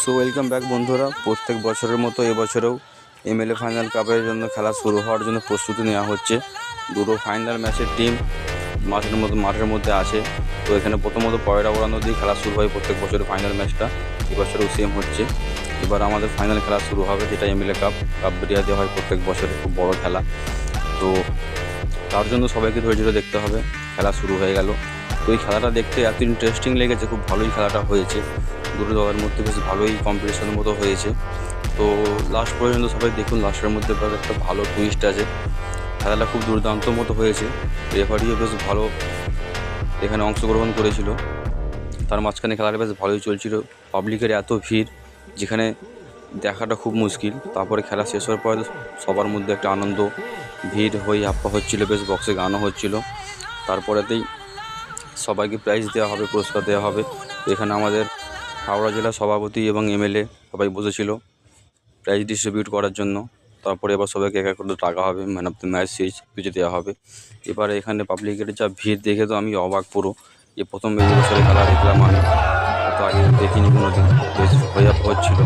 So welcome back বন্ধুরা। প্রত্যেক বছরের মতো এবছরেও এমএলএ ফাইনাল কাপের জন্য খেলা শুরু হওয়ার জন্য প্রস্তুতি নেওয়া হচ্ছে। দুটো ফাইনাল ম্যাচের টিম মাঠের মধ্যে আছে। তো এখানে প্রথমত পয়রা ওড়ানো দিয়ে খেলা শুরু হয় প্রত্যেক বছরের ফাইনাল ম্যাচটা। এবছরেও সেম হচ্ছে। এবার আমাদের ফাইনাল খেলা শুরু হবে, যেটা এমএলএ কাপ বেরিয়াতে হয় প্রত্যেক বছরের খুব বড় খেলা। তো তার জন্য সবাইকে ধৈর্য দেখতে হবে। খেলা শুরু হয়ে গেল। তো এই খেলাটা দেখতে এত ইন্টারেস্টিং লেগেছে, খুব ভালোই খেলাটা হয়েছে। দুটো দলের মধ্যে বেশ ভালোই কম্পিটিশনের মতো হয়েছে। তো লাস্ট পর্যন্ত সবাই দেখুন, লাস্টের মধ্যে একটা ভালো টুইস্ট আছে। খেলাটা খুব দুর্দান্ত মতো হয়েছে। রেফারিও বেশ ভালো এখানে অংশগ্রহণ করেছিল। তার মাঝখানে খেলাটা বেশ ভালোই চলছিল। পাবলিকের এত ভিড়, যেখানে দেখাটা খুব মুশকিল। তারপরে খেলা শেষ হওয়ার পরে সবার মধ্যে একটা আনন্দ, ভিড় হই হাপ্পা হচ্ছিলো, বেশ বক্সে গানও হচ্ছিল। তারপরেতেই সবাইকে প্রাইজ দেওয়া হবে, পুরস্কার দেওয়া হবে। এখানে আমাদের হাওড়া জেলা সভাপতি এবং এমএলএ সবাই বসেছিল প্রাইজ ডিস্ট্রিবিউট করার জন্য। তারপরে এবার সবাইকে এক এক করে টাকা হবে, ম্যান অফ দ্য ম্যাচ সেই কিছু দেওয়া হবে। এবার এখানে পাবলিকের যা ভিড় দেখে তো আমি অবাক পুরো, যে প্রথম এই বছরে খেলা দেখলাম আমি, তো আগে দেখিনি কোনো দিন। বেশ হয়ে হচ্ছিল।